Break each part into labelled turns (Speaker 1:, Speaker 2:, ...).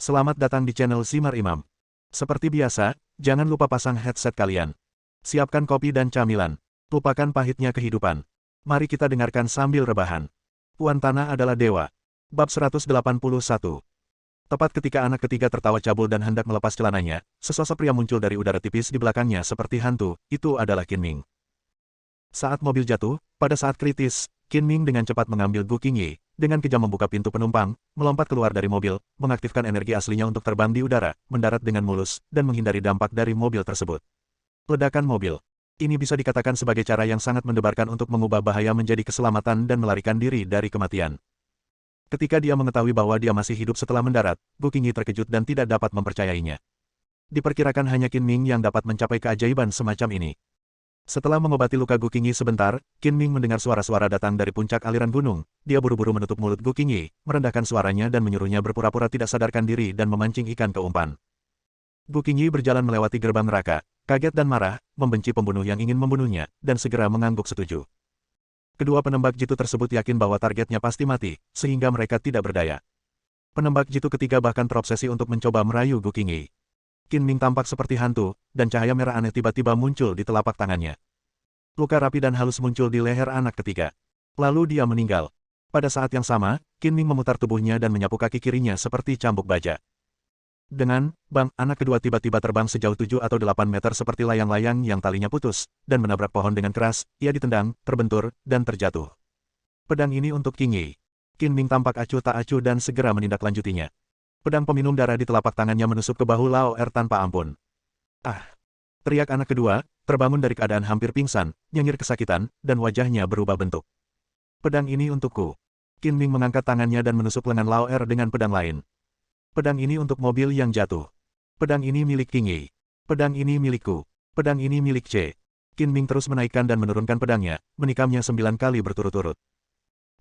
Speaker 1: Selamat datang di channel Simar Imam. Seperti biasa, jangan lupa pasang headset kalian. Siapkan kopi dan camilan. Lupakan pahitnya kehidupan. Mari kita dengarkan sambil rebahan. Puan Tanah adalah dewa. Bab 181. Tepat ketika anak ketiga tertawa cabul dan hendak melepas celananya, sesosok pria muncul dari udara tipis di belakangnya seperti hantu. Itu adalah Qin Ming. Saat mobil jatuh, pada saat kritis, Qin Ming dengan cepat mengambil Gu Qingye, dengan kejam membuka pintu penumpang, melompat keluar dari mobil, mengaktifkan energi aslinya untuk terbang di udara, mendarat dengan mulus, dan menghindari dampak dari mobil tersebut. Ledakan mobil. Ini bisa dikatakan sebagai cara yang sangat mendebarkan untuk mengubah bahaya menjadi keselamatan dan melarikan diri dari kematian. Ketika dia mengetahui bahwa dia masih hidup setelah mendarat, Gu Qingye terkejut dan tidak dapat mempercayainya. Diperkirakan hanya Qin Ming yang dapat mencapai keajaiban semacam ini. Setelah mengobati luka Gu Qingye sebentar, Qin Ming mendengar suara-suara datang dari puncak aliran gunung. Dia buru-buru menutup mulut Gu Qingye, merendahkan suaranya dan menyuruhnya berpura-pura tidak sadarkan diri dan memancing ikan ke umpan. Gu Qingye berjalan melewati gerbang neraka, kaget dan marah, membenci pembunuh yang ingin membunuhnya, dan segera mengangguk setuju. Kedua penembak jitu tersebut yakin bahwa targetnya pasti mati, sehingga mereka tidak berdaya. Penembak jitu ketiga bahkan terobsesi untuk mencoba merayu Gu Qingye. Qin Ming tampak seperti hantu, dan cahaya merah aneh tiba-tiba muncul di telapak tangannya. Luka rapi dan halus muncul di leher anak ketiga. Lalu dia meninggal. Pada saat yang sama, Qin Ming memutar tubuhnya dan menyapu kaki kirinya seperti cambuk baja. Dengan bang, anak kedua tiba-tiba terbang sejauh 7 atau 8 meter seperti layang-layang yang talinya putus, dan menabrak pohon dengan keras. Ia ditendang, terbentur, dan terjatuh. Pedang ini untuk Qingye. Qin Ming tampak acuh tak acuh dan segera menindaklanjutinya. Pedang peminum darah di telapak tangannya menusuk ke bahu Lao Er tanpa ampun. Ah! Teriak anak kedua, terbangun dari keadaan hampir pingsan, nyengir kesakitan, dan wajahnya berubah bentuk. Pedang ini untukku. Qin Ming mengangkat tangannya dan menusuk lengan Lao Er dengan pedang lain. Pedang ini untuk mobil yang jatuh. Pedang ini milik Qingye. Pedang ini milikku. Pedang ini milik C. Qin Ming terus menaikkan dan menurunkan pedangnya, menikamnya 9 kali berturut-turut.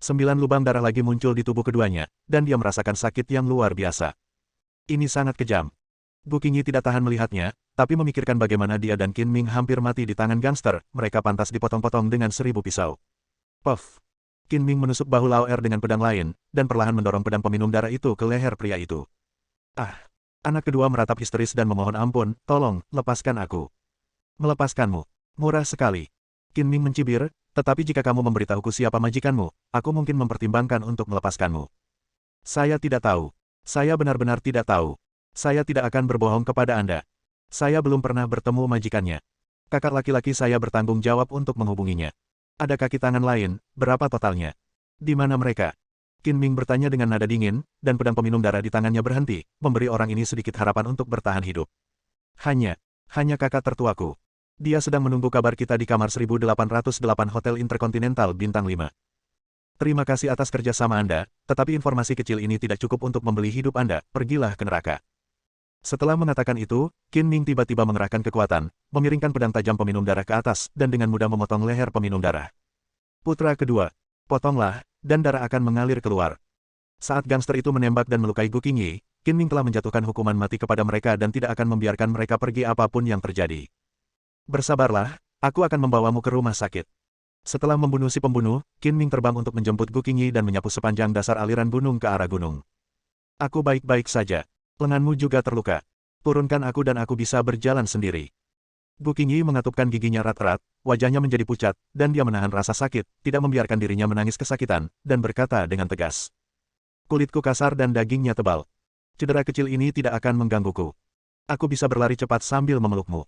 Speaker 1: 9 lubang darah lagi muncul di tubuh keduanya, dan dia merasakan sakit yang luar biasa. Ini sangat kejam. Gu Qingye tidak tahan melihatnya, tapi memikirkan bagaimana dia dan Qin Ming hampir mati di tangan gangster, mereka pantas dipotong-potong dengan 1000 pisau. Puff! Qin Ming menusuk bahu Lao Er dengan pedang lain, dan perlahan mendorong pedang peminum darah itu ke leher pria itu. Ah! Anak kedua meratap histeris dan memohon ampun, tolong, lepaskan aku. Melepaskanmu. Murah sekali. Qin Ming mencibir, tetapi jika kamu memberitahuku siapa majikanmu, aku mungkin mempertimbangkan untuk melepaskanmu. Saya tidak tahu. Saya benar-benar tidak tahu. Saya tidak akan berbohong kepada Anda. Saya belum pernah bertemu majikannya. Kakak laki-laki saya bertanggung jawab untuk menghubunginya. Ada kaki tangan lain, berapa totalnya? Di mana mereka? Qin Ming bertanya dengan nada dingin, dan pedang peminum darah di tangannya berhenti, memberi orang ini sedikit harapan untuk bertahan hidup. Hanya kakak tertuaku. Dia sedang menunggu kabar kita di kamar 1808 Hotel Interkontinental Bintang 5. Terima kasih atas kerjasama Anda, tetapi informasi kecil ini tidak cukup untuk membeli hidup Anda, pergilah ke neraka. Setelah mengatakan itu, Qin Ming tiba-tiba mengerahkan kekuatan, memiringkan pedang tajam peminum darah ke atas, dan dengan mudah memotong leher peminum darah. Putra kedua, potonglah, dan darah akan mengalir keluar. Saat gangster itu menembak dan melukai Gu Qingye, Qin Ming telah menjatuhkan hukuman mati kepada mereka dan tidak akan membiarkan mereka pergi apapun yang terjadi. Bersabarlah, aku akan membawamu ke rumah sakit. Setelah membunuh si pembunuh, Qin Ming terbang untuk menjemput Gu Qingye dan menyapu sepanjang dasar aliran gunung ke arah gunung. Aku baik-baik saja. Lenganmu juga terluka. Turunkan aku dan aku bisa berjalan sendiri. Gu Qingye mengatupkan giginya erat-erat, wajahnya menjadi pucat, dan dia menahan rasa sakit, tidak membiarkan dirinya menangis kesakitan, dan berkata dengan tegas. Kulitku kasar dan dagingnya tebal. Cedera kecil ini tidak akan menggangguku. Aku bisa berlari cepat sambil memelukmu.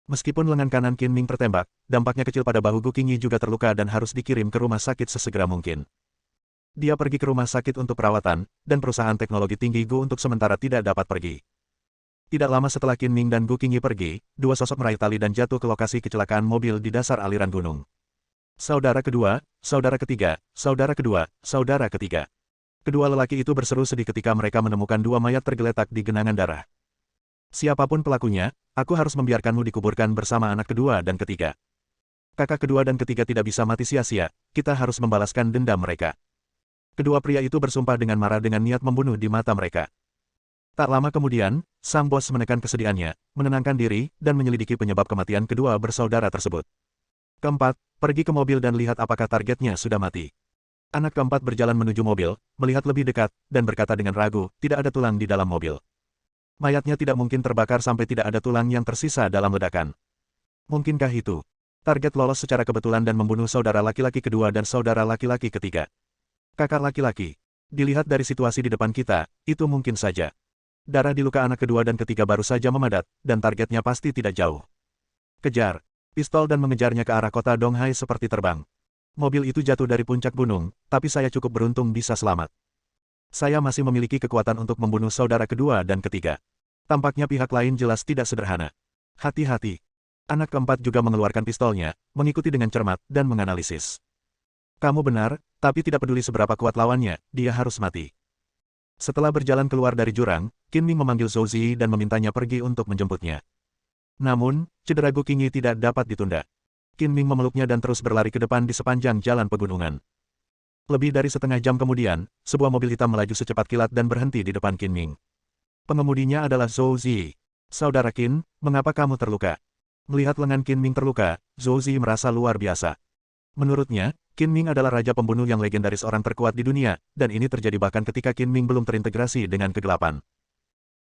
Speaker 1: Meskipun lengan kanan Qin Ming tertembak, dampaknya kecil pada bahu Gu Qingye juga terluka dan harus dikirim ke rumah sakit sesegera mungkin. Dia pergi ke rumah sakit untuk perawatan, dan perusahaan teknologi tinggi Gu untuk sementara tidak dapat pergi. Tidak lama setelah Qin Ming dan Gu Qingye pergi, dua sosok meraih tali dan jatuh ke lokasi kecelakaan mobil di dasar aliran gunung. Saudara kedua, saudara ketiga, saudara kedua, saudara ketiga. Kedua lelaki itu berseru sedih ketika mereka menemukan dua mayat tergeletak di genangan darah. Siapapun pelakunya, aku harus membiarkanmu dikuburkan bersama anak kedua dan ketiga. Kakak kedua dan ketiga tidak bisa mati sia-sia, kita harus membalaskan dendam mereka. Kedua pria itu bersumpah dengan marah dengan niat membunuh di mata mereka. Tak lama kemudian, sang bos menekan kesedihannya, menenangkan diri, dan menyelidiki penyebab kematian kedua bersaudara tersebut. Keempat, pergi ke mobil dan lihat apakah targetnya sudah mati. Anak keempat berjalan menuju mobil, melihat lebih dekat, dan berkata dengan ragu, tidak ada tulang di dalam mobil. Mayatnya tidak mungkin terbakar sampai tidak ada tulang yang tersisa dalam ledakan. Mungkinkah itu? Target lolos secara kebetulan dan membunuh saudara laki-laki kedua dan saudara laki-laki ketiga. Kakak laki-laki. Dilihat dari situasi di depan kita, itu mungkin saja. Darah di luka anak kedua dan ketiga baru saja memadat, dan targetnya pasti tidak jauh. Kejar. Pistol dan mengejarnya ke arah kota Donghai seperti terbang. Mobil itu jatuh dari puncak gunung, tapi saya cukup beruntung bisa selamat. Saya masih memiliki kekuatan untuk membunuh saudara kedua dan ketiga. Tampaknya pihak lain jelas tidak sederhana. Hati-hati. Anak keempat juga mengeluarkan pistolnya, mengikuti dengan cermat, dan menganalisis. Kamu benar, tapi tidak peduli seberapa kuat lawannya, dia harus mati. Setelah berjalan keluar dari jurang, Qin Ming memanggil Zhou Zi dan memintanya pergi untuk menjemputnya. Namun, cedera Gu Qingyi tidak dapat ditunda. Qin Ming memeluknya dan terus berlari ke depan di sepanjang jalan pegunungan. Lebih dari setengah jam kemudian, sebuah mobil hitam melaju secepat kilat dan berhenti di depan Qin Ming. Pengemudinya adalah Zhou Zi. Saudara Qin, mengapa kamu terluka? Melihat lengan Qin Ming terluka, Zhou Zi merasa luar biasa. Menurutnya, Qin Ming adalah raja pembunuh yang legendaris orang terkuat di dunia, dan ini terjadi bahkan ketika Qin Ming belum terintegrasi dengan kegelapan.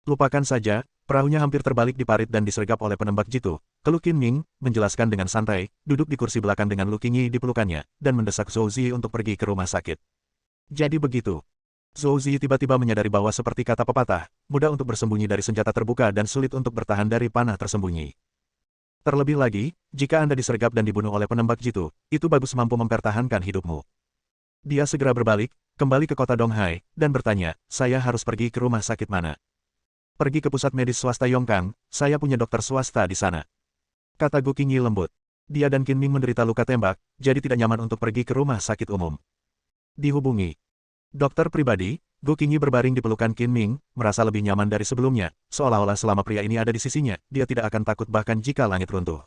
Speaker 1: Lupakan saja, perahunya hampir terbalik di parit dan disergap oleh penembak jitu. Keluh Qin Ming, menjelaskan dengan santai, duduk di kursi belakang dengan Lu Qingyi di pelukannya, dan mendesak Zhou Zi untuk pergi ke rumah sakit. Jadi begitu. Zhou Zi tiba-tiba menyadari bahwa seperti kata pepatah, mudah untuk bersembunyi dari senjata terbuka dan sulit untuk bertahan dari panah tersembunyi. Terlebih lagi, jika Anda disergap dan dibunuh oleh penembak jitu, itu bagus mampu mempertahankan hidupmu. Dia segera berbalik, kembali ke kota Donghai, dan bertanya, saya harus pergi ke rumah sakit mana? Pergi ke pusat medis swasta Yongkang, saya punya dokter swasta di sana. Kata Gu Qingyi lembut. Dia dan Qin Ming menderita luka tembak, jadi tidak nyaman untuk pergi ke rumah sakit umum. Dihubungi. Dokter pribadi, Gu Qingyi berbaring di pelukan Qin Ming, merasa lebih nyaman dari sebelumnya, seolah-olah selama pria ini ada di sisinya, dia tidak akan takut bahkan jika langit runtuh.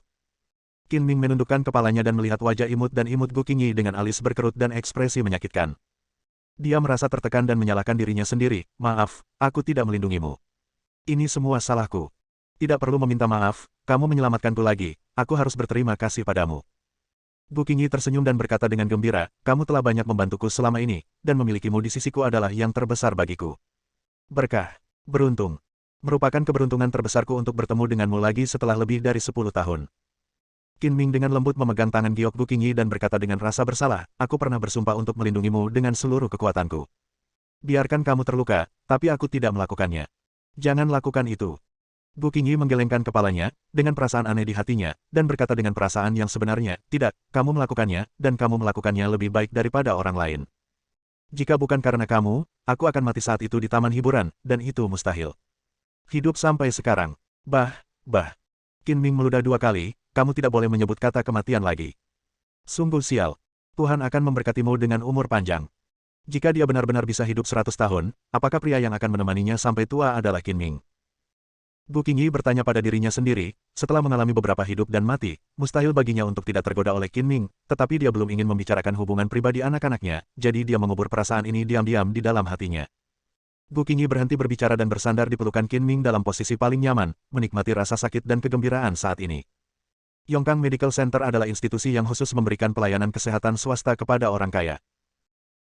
Speaker 1: Qin Ming menundukkan kepalanya dan melihat wajah imut dan imut Gu Qingyi dengan alis berkerut dan ekspresi menyakitkan. Dia merasa tertekan dan menyalahkan dirinya sendiri, maaf, aku tidak melindungimu. Ini semua salahku. Tidak perlu meminta maaf, kamu menyelamatkanku lagi, aku harus berterima kasih padamu. Gu Qingyi tersenyum dan berkata dengan gembira, kamu telah banyak membantuku selama ini, dan memilikimu di sisiku adalah yang terbesar bagiku. Berkah. Beruntung. Merupakan keberuntungan terbesarku untuk bertemu denganmu lagi setelah lebih dari 10 tahun. Qin Ming dengan lembut memegang tangan giok Gu Qingyi dan berkata dengan rasa bersalah, aku pernah bersumpah untuk melindungimu dengan seluruh kekuatanku. Biarkan kamu terluka, tapi aku tidak melakukannya. Jangan lakukan itu. Gu Qingyi menggelengkan kepalanya, dengan perasaan aneh di hatinya, dan berkata dengan perasaan yang sebenarnya, tidak, kamu melakukannya, dan kamu melakukannya lebih baik daripada orang lain. Jika bukan karena kamu, aku akan mati saat itu di taman hiburan, dan itu mustahil. Hidup sampai sekarang. Bah. Qin Ming meludah 2 kali, kamu tidak boleh menyebut kata kematian lagi. Sungguh sial. Tuhan akan memberkatimu dengan umur panjang. Jika dia benar-benar bisa hidup 100 tahun, apakah pria yang akan menemaninya sampai tua adalah Qin Ming? Gu Qingyi bertanya pada dirinya sendiri, setelah mengalami beberapa hidup dan mati, mustahil baginya untuk tidak tergoda oleh Qin Ming, tetapi dia belum ingin membicarakan hubungan pribadi anak-anaknya, jadi dia mengubur perasaan ini diam-diam di dalam hatinya. Gu Qingyi berhenti berbicara dan bersandar di pelukan Qin Ming dalam posisi paling nyaman, menikmati rasa sakit dan kegembiraan saat ini. Yongkang Medical Center adalah institusi yang khusus memberikan pelayanan kesehatan swasta kepada orang kaya.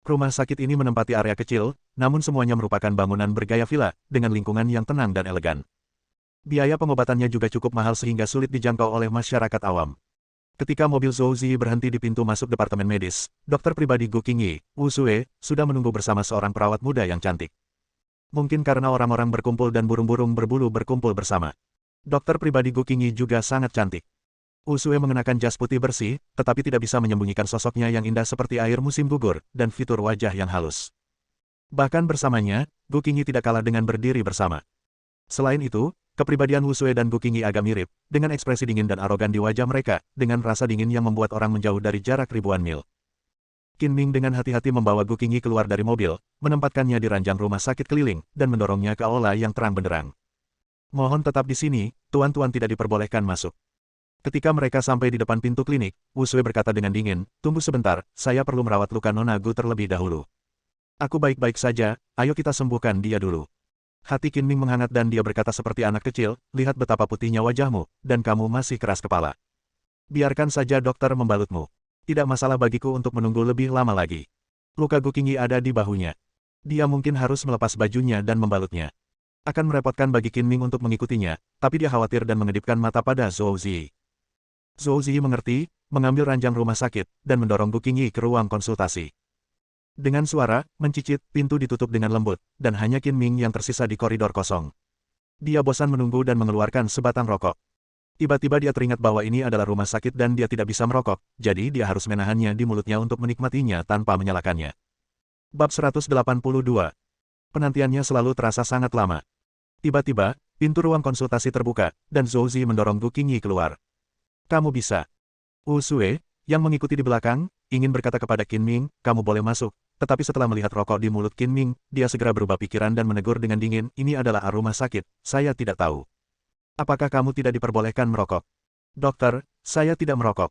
Speaker 1: Rumah sakit ini menempati area kecil, namun semuanya merupakan bangunan bergaya villa, dengan lingkungan yang tenang dan elegan. Biaya pengobatannya juga cukup mahal sehingga sulit dijangkau oleh masyarakat awam. Ketika mobil Zhou Zi berhenti di pintu masuk departemen medis, dokter pribadi Gu Qingyi, Wu Sue, sudah menunggu bersama seorang perawat muda yang cantik. Mungkin karena orang-orang berkumpul dan burung-burung berbulu berkumpul bersama. Dokter pribadi Gu Qingyi juga sangat cantik. Wu Sue mengenakan jas putih bersih, tetapi tidak bisa menyembunyikan sosoknya yang indah seperti air musim gugur, dan fitur wajah yang halus. Bahkan bersamanya, Gu Qingyi tidak kalah dengan berdiri bersama. Selain itu, kepribadian Wu Sue dan Gu Qingyi agak mirip, dengan ekspresi dingin dan arogan di wajah mereka, dengan rasa dingin yang membuat orang menjauh dari jarak ribuan mil. Qin Ming dengan hati-hati membawa Gu Qingyi keluar dari mobil, menempatkannya di ranjang rumah sakit keliling, dan mendorongnya ke aula yang terang benderang. Mohon tetap di sini, tuan-tuan tidak diperbolehkan masuk. Ketika mereka sampai di depan pintu klinik, Wu Sue berkata dengan dingin, tunggu sebentar, saya perlu merawat luka Nona Gu terlebih dahulu. Aku baik-baik saja, ayo kita sembuhkan dia dulu. Hati Qin Ming menghangat dan dia berkata seperti anak kecil, lihat betapa putihnya wajahmu, dan kamu masih keras kepala. Biarkan saja dokter membalutmu. Tidak masalah bagiku untuk menunggu lebih lama lagi. Luka Gu Qingyi ada di bahunya. Dia mungkin harus melepas bajunya dan membalutnya. Akan merepotkan bagi Qin Ming untuk mengikutinya, tapi dia khawatir dan mengedipkan mata pada Zhou Ziyi. Zhou Ziyi mengerti, mengambil ranjang rumah sakit, dan mendorong Gu Qingyi ke ruang konsultasi. Dengan suara, mencicit, pintu ditutup dengan lembut, dan hanya Qin Ming yang tersisa di koridor kosong. Dia bosan menunggu dan mengeluarkan sebatang rokok. Tiba-tiba dia teringat bahwa ini adalah rumah sakit dan dia tidak bisa merokok, jadi dia harus menahannya di mulutnya untuk menikmatinya tanpa menyalakannya. Bab 182. Penantiannya selalu terasa sangat lama. Tiba-tiba, pintu ruang konsultasi terbuka, dan Zhou Ziyi mendorong Gu Qingyi keluar. Kamu bisa. Wu Sui, yang mengikuti di belakang, ingin berkata kepada Qin Ming, kamu boleh masuk. Tetapi setelah melihat rokok di mulut Qin Ming, dia segera berubah pikiran dan menegur dengan dingin, ini adalah rumah sakit, saya tidak tahu. Apakah kamu tidak diperbolehkan merokok? Dokter, saya tidak merokok.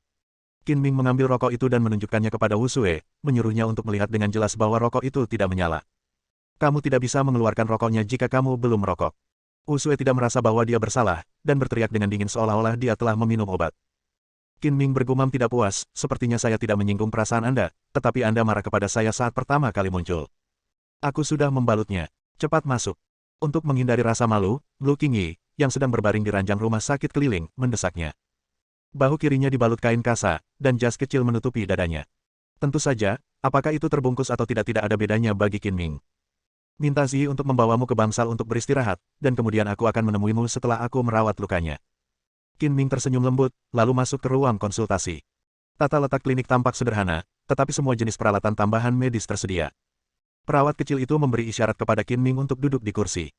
Speaker 1: Qin Ming mengambil rokok itu dan menunjukkannya kepada Wu Sui, menyuruhnya untuk melihat dengan jelas bahwa rokok itu tidak menyala. Kamu tidak bisa mengeluarkan rokoknya jika kamu belum merokok. Wu Sui tidak merasa bahwa dia bersalah, dan berteriak dengan dingin seolah-olah dia telah meminum obat. Qin Ming bergumam tidak puas, sepertinya saya tidak menyinggung perasaan Anda, tetapi Anda marah kepada saya saat pertama kali muncul. Aku sudah membalutnya. Cepat masuk. Untuk menghindari rasa malu, Gu Qingyi, yang sedang berbaring di ranjang rumah sakit keliling, mendesaknya. Bahu kirinya dibalut kain kasa, dan jas kecil menutupi dadanya. Tentu saja, apakah itu terbungkus atau tidak ada bedanya bagi Qin Ming. Minta Ziyi untuk membawamu ke bangsal untuk beristirahat, dan kemudian aku akan menemuimu setelah aku merawat lukanya. Qin Ming tersenyum lembut, lalu masuk ke ruang konsultasi. Tata letak klinik tampak sederhana, tetapi semua jenis peralatan tambahan medis tersedia. Perawat kecil itu memberi isyarat kepada Qin Ming untuk duduk di kursi.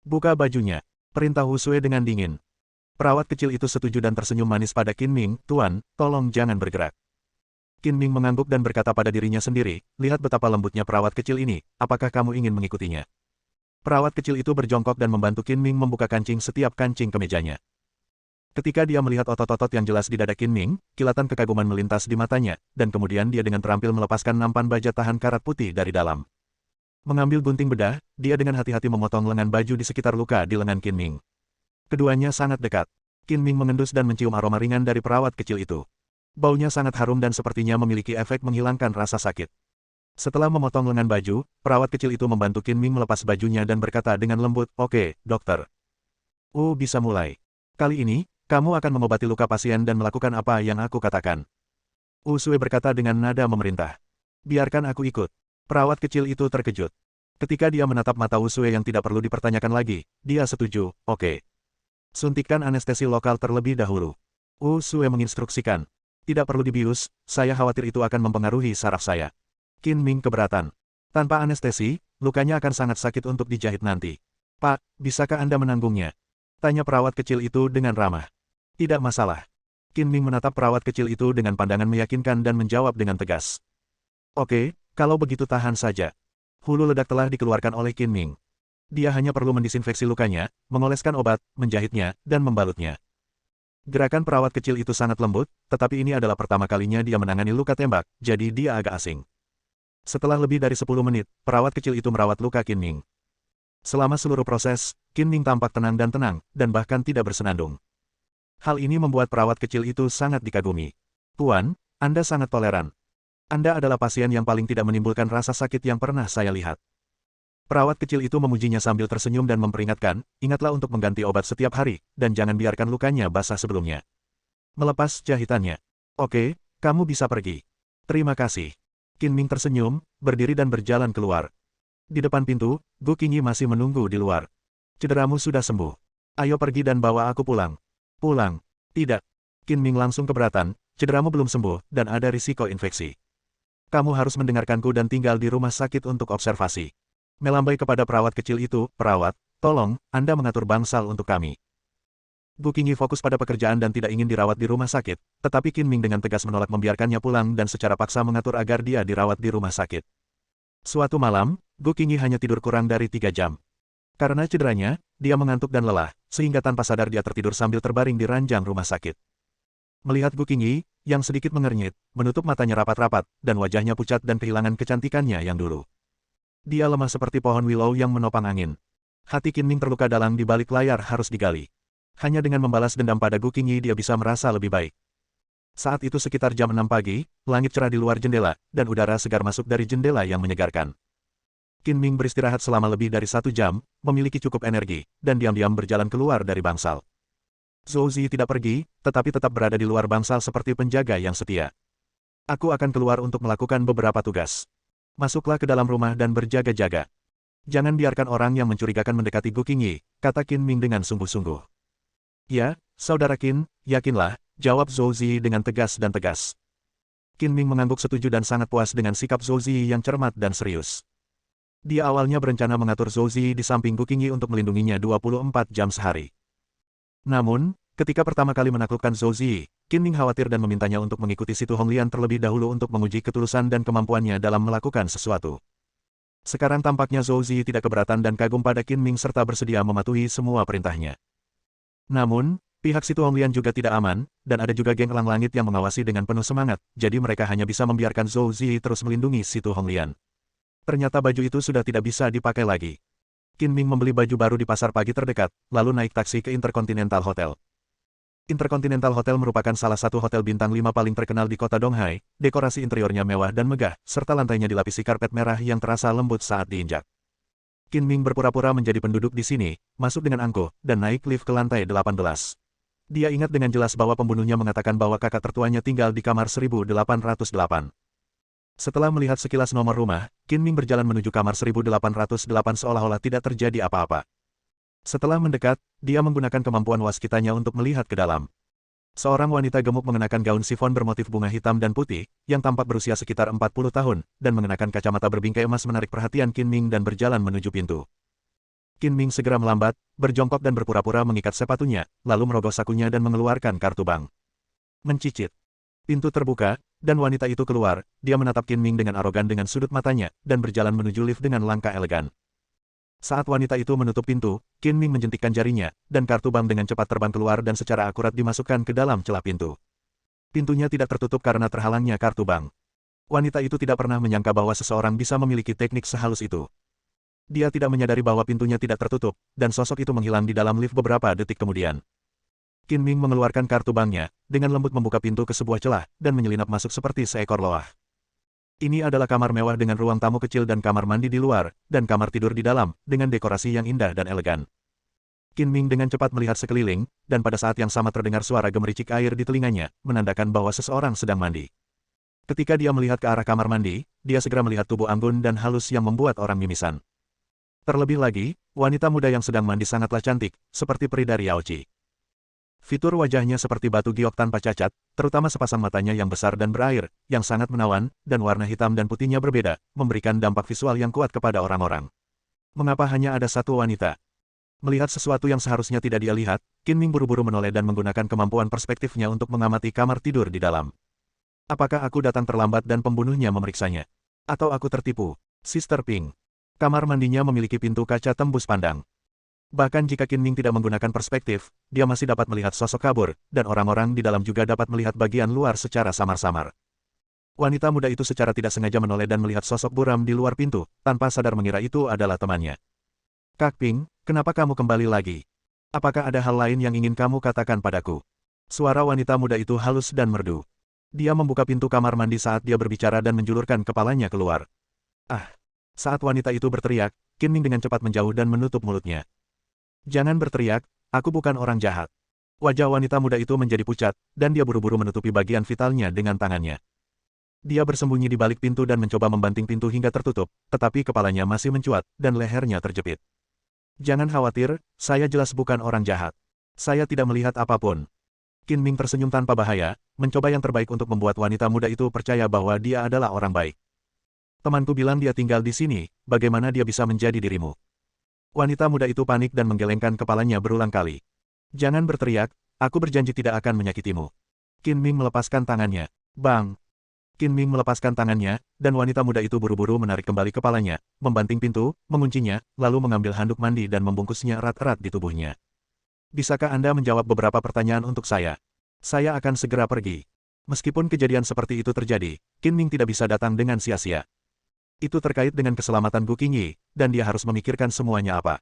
Speaker 1: Buka bajunya, perintah Wu Sui dengan dingin. Perawat kecil itu setuju dan tersenyum manis pada Qin Ming, Tuan, tolong jangan bergerak. Qin Ming mengangguk dan berkata pada dirinya sendiri, lihat betapa lembutnya perawat kecil ini, apakah kamu ingin mengikutinya? Perawat kecil itu berjongkok dan membantu Qin Ming membuka kancing setiap kancing kemejanya. Ketika dia melihat otot-otot yang jelas di dada Qin Ming, kilatan kekaguman melintas di matanya, dan kemudian dia dengan terampil melepaskan nampan baja tahan karat putih dari dalam. Mengambil gunting bedah, dia dengan hati-hati memotong lengan baju di sekitar luka di lengan Qin Ming. Keduanya sangat dekat. Qin Ming mengendus dan mencium aroma ringan dari perawat kecil itu. Baunya sangat harum dan sepertinya memiliki efek menghilangkan rasa sakit. Setelah memotong lengan baju, perawat kecil itu membantu Qin Ming melepas bajunya dan berkata dengan lembut, oke, dokter. Bisa mulai. Kali ini, kamu akan mengobati luka pasien dan melakukan apa yang aku katakan. Wu Sui berkata dengan nada memerintah. Biarkan aku ikut. Perawat kecil itu terkejut. Ketika dia menatap mata Wu Sui yang tidak perlu dipertanyakan lagi, dia setuju, oke. Suntikan anestesi lokal terlebih dahulu. Wu Sui menginstruksikan. Tidak perlu dibius, saya khawatir itu akan mempengaruhi saraf saya. Qin Ming keberatan. Tanpa anestesi, lukanya akan sangat sakit untuk dijahit nanti. Pak, bisakah Anda menanggungnya? Tanya perawat kecil itu dengan ramah. Tidak masalah. Qin Ming menatap perawat kecil itu dengan pandangan meyakinkan dan menjawab dengan tegas. Oke, kalau begitu tahan saja. Hulu ledak telah dikeluarkan oleh Qin Ming. Dia hanya perlu mendisinfeksi lukanya, mengoleskan obat, menjahitnya, dan membalutnya. Gerakan perawat kecil itu sangat lembut, tetapi ini adalah pertama kalinya dia menangani luka tembak, jadi dia agak asing. Setelah lebih dari 10 menit, perawat kecil itu merawat luka Qin Ming. Selama seluruh proses, Qin Ming tampak tenang, dan bahkan tidak bersenandung. Hal ini membuat perawat kecil itu sangat dikagumi. Tuan, Anda sangat toleran. Anda adalah pasien yang paling tidak menimbulkan rasa sakit yang pernah saya lihat. Perawat kecil itu memujinya sambil tersenyum dan memperingatkan, ingatlah untuk mengganti obat setiap hari, dan jangan biarkan lukanya basah sebelumnya. Melepas jahitannya. Oke, kamu bisa pergi. Terima kasih. Qin Ming tersenyum, berdiri dan berjalan keluar. Di depan pintu, Gu Qingyi masih menunggu di luar. Cederamu sudah sembuh. Ayo pergi dan bawa aku pulang. Pulang. Tidak. Qin Ming langsung keberatan, cederamu belum sembuh, dan ada risiko infeksi. Kamu harus mendengarkanku dan tinggal di rumah sakit untuk observasi. Melambai kepada perawat kecil itu, perawat, tolong, Anda mengatur bangsal untuk kami. Gu Qingyi fokus pada pekerjaan dan tidak ingin dirawat di rumah sakit, tetapi Qin Ming dengan tegas menolak membiarkannya pulang dan secara paksa mengatur agar dia dirawat di rumah sakit. Suatu malam, Gu Qingyi hanya tidur kurang dari 3 jam. Karena cederanya, dia mengantuk dan lelah, sehingga tanpa sadar dia tertidur sambil terbaring di ranjang rumah sakit. Melihat Gu Qingyi, yang sedikit mengernyit, menutup matanya rapat-rapat, dan wajahnya pucat dan kehilangan kecantikannya yang dulu. Dia lemah seperti pohon willow yang menopang angin. Hati Qin Ming terluka dalam di balik layar harus digali. Hanya dengan membalas dendam pada Gu Qingyi dia bisa merasa lebih baik. Saat itu sekitar jam 6 pagi, langit cerah di luar jendela, dan udara segar masuk dari jendela yang menyegarkan. Qin Ming beristirahat selama lebih dari 1 jam, memiliki cukup energi, dan diam-diam berjalan keluar dari bangsal. Zhou Zi tidak pergi, tetapi tetap berada di luar bangsal seperti penjaga yang setia. Aku akan keluar untuk melakukan beberapa tugas. Masuklah ke dalam rumah dan berjaga-jaga. Jangan biarkan orang yang mencurigakan mendekati Gu Qingyi, kata Qin Ming dengan sungguh-sungguh. Ya, saudara Qin, yakinlah, jawab Zhou Zi dengan tegas dan tegas. Qin Ming mengangguk setuju dan sangat puas dengan sikap Zhou Zi yang cermat dan serius. Dia awalnya berencana mengatur Zhou Zi di samping Gu Qingyi untuk melindunginya 24 jam sehari. Namun, ketika pertama kali menaklukkan Zhou Zi, Qin Ming khawatir dan memintanya untuk mengikuti Situ Honglian terlebih dahulu untuk menguji ketulusan dan kemampuannya dalam melakukan sesuatu. Sekarang tampaknya Zhou Zi tidak keberatan dan kagum pada Qin Ming serta bersedia mematuhi semua perintahnya. Namun, pihak Situ Honglian juga tidak aman, dan ada juga geng Elang Langit yang mengawasi dengan penuh semangat, jadi mereka hanya bisa membiarkan Zhou Zi terus melindungi Situ Honglian. Ternyata baju itu sudah tidak bisa dipakai lagi. Qin Ming membeli baju baru di pasar pagi terdekat, lalu naik taksi ke Intercontinental Hotel. Intercontinental Hotel merupakan salah satu hotel bintang 5 paling terkenal di kota Donghai, dekorasi interiornya mewah dan megah, serta lantainya dilapisi karpet merah yang terasa lembut saat diinjak. Qin Ming berpura-pura menjadi penduduk di sini, masuk dengan angkuh, dan naik lift ke lantai 18. Dia ingat dengan jelas bahwa pembunuhnya mengatakan bahwa kakak tertuanya tinggal di kamar 1808. Setelah melihat sekilas nomor rumah, Qin Ming berjalan menuju kamar 1808 seolah-olah tidak terjadi apa-apa. Setelah mendekat, dia menggunakan kemampuan waskitanya untuk melihat ke dalam. Seorang wanita gemuk mengenakan gaun sifon bermotif bunga hitam dan putih, yang tampak berusia sekitar 40 tahun, dan mengenakan kacamata berbingkai emas menarik perhatian Qin Ming dan berjalan menuju pintu. Qin Ming segera melambat, berjongkok dan berpura-pura mengikat sepatunya, lalu merogoh sakunya dan mengeluarkan kartu bank. Mencicit. Pintu terbuka, dan wanita itu keluar. Dia menatap Qin Ming dengan arogan dengan sudut matanya, dan berjalan menuju lift dengan langkah elegan. Saat wanita itu menutup pintu, Qin Ming menjentikkan jarinya, dan kartu bank dengan cepat terbang keluar dan secara akurat dimasukkan ke dalam celah pintu. Pintunya tidak tertutup karena terhalangnya kartu bank. Wanita itu tidak pernah menyangka bahwa seseorang bisa memiliki teknik sehalus itu. Dia tidak menyadari bahwa pintunya tidak tertutup, dan sosok itu menghilang di dalam lift beberapa detik kemudian. Qin Ming mengeluarkan kartu banknya, dengan lembut membuka pintu ke sebuah celah, dan menyelinap masuk seperti seekor loah. Ini adalah kamar mewah dengan ruang tamu kecil dan kamar mandi di luar, dan kamar tidur di dalam, dengan dekorasi yang indah dan elegan. Qin Ming dengan cepat melihat sekeliling, dan pada saat yang sama terdengar suara gemericik air di telinganya, menandakan bahwa seseorang sedang mandi. Ketika dia melihat ke arah kamar mandi, dia segera melihat tubuh anggun dan halus yang membuat orang mimisan. Terlebih lagi, wanita muda yang sedang mandi sangatlah cantik, seperti peri dari Yaoji. Fitur wajahnya seperti batu giok tanpa cacat, terutama sepasang matanya yang besar dan berair, yang sangat menawan, dan warna hitam dan putihnya berbeda, memberikan dampak visual yang kuat kepada orang-orang. Mengapa hanya ada satu wanita? Melihat sesuatu yang seharusnya tidak dia lihat, Qin Ming buru-buru menoleh dan menggunakan kemampuan perspektifnya untuk mengamati kamar tidur di dalam. Apakah aku datang terlambat dan pembunuhnya memeriksanya? Atau aku tertipu? Sister Ping. Kamar mandinya memiliki pintu kaca tembus pandang. Bahkan jika Qin Ming tidak menggunakan perspektif, dia masih dapat melihat sosok kabur, dan orang-orang di dalam juga dapat melihat bagian luar secara samar-samar. Wanita muda itu secara tidak sengaja menoleh dan melihat sosok buram di luar pintu, tanpa sadar mengira itu adalah temannya. Kak Ping, kenapa kamu kembali lagi? Apakah ada hal lain yang ingin kamu katakan padaku? Suara wanita muda itu halus dan merdu. Dia membuka pintu kamar mandi saat dia berbicara dan menjulurkan kepalanya keluar. Ah! Saat wanita itu berteriak, Qin Ming dengan cepat menjauh dan menutup mulutnya. Jangan berteriak, aku bukan orang jahat. Wajah wanita muda itu menjadi pucat, dan dia buru-buru menutupi bagian vitalnya dengan tangannya. Dia bersembunyi di balik pintu dan mencoba membanting pintu hingga tertutup, tetapi kepalanya masih mencuat, dan lehernya terjepit. Jangan khawatir, saya jelas bukan orang jahat. Saya tidak melihat apapun. Qin Ming tersenyum tanpa bahaya, mencoba yang terbaik untuk membuat wanita muda itu percaya bahwa dia adalah orang baik. Temanku bilang dia tinggal di sini, bagaimana dia bisa menjadi dirimu? Wanita muda itu panik dan menggelengkan kepalanya berulang kali. Jangan berteriak, aku berjanji tidak akan menyakitimu. Qin Ming melepaskan tangannya. Bang! Qin Ming melepaskan tangannya, dan wanita muda itu buru-buru menarik kembali kepalanya, membanting pintu, menguncinya, lalu mengambil handuk mandi dan membungkusnya erat-erat di tubuhnya. Bisakah Anda menjawab beberapa pertanyaan untuk saya? Saya akan segera pergi. Meskipun kejadian seperti itu terjadi, Qin Ming tidak bisa datang dengan sia-sia. Itu terkait dengan keselamatan Gu Qingyi, dan dia harus memikirkan semuanya apa.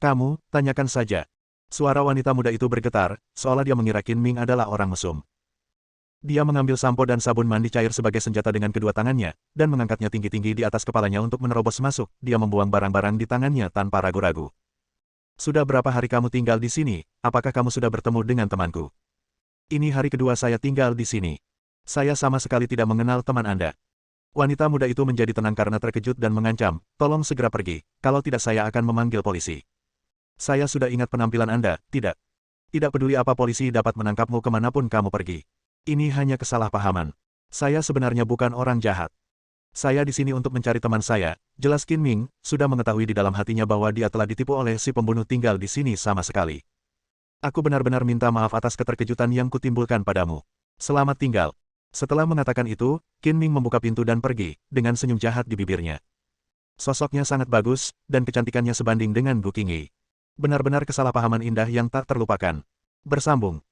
Speaker 1: Kamu, tanyakan saja. Suara wanita muda itu bergetar, seolah dia mengira Qin Ming adalah orang mesum. Dia mengambil sampo dan sabun mandi cair sebagai senjata dengan kedua tangannya, dan mengangkatnya tinggi-tinggi di atas kepalanya untuk menerobos masuk. Dia membuang barang-barang di tangannya tanpa ragu-ragu. Sudah berapa hari kamu tinggal di sini? Apakah kamu sudah bertemu dengan temanku? Ini hari kedua saya tinggal di sini. Saya sama sekali tidak mengenal teman Anda. Wanita muda itu menjadi tenang karena terkejut dan mengancam, tolong segera pergi, kalau tidak saya akan memanggil polisi. Saya sudah ingat penampilan Anda, tidak? Tidak peduli apa polisi dapat menangkapmu kemanapun kamu pergi. Ini hanya kesalahpahaman. Saya sebenarnya bukan orang jahat. Saya di sini untuk mencari teman saya. Jelas Qin Ming sudah mengetahui di dalam hatinya bahwa dia telah ditipu oleh si pembunuh tinggal di sini sama sekali. Aku benar-benar minta maaf atas keterkejutan yang kutimbulkan padamu. Selamat tinggal. Setelah mengatakan itu, Qin Ming membuka pintu dan pergi, dengan senyum jahat di bibirnya. Sosoknya sangat bagus, dan kecantikannya sebanding dengan Bu Qingyi. Benar-benar kesalahpahaman indah yang tak terlupakan. Bersambung.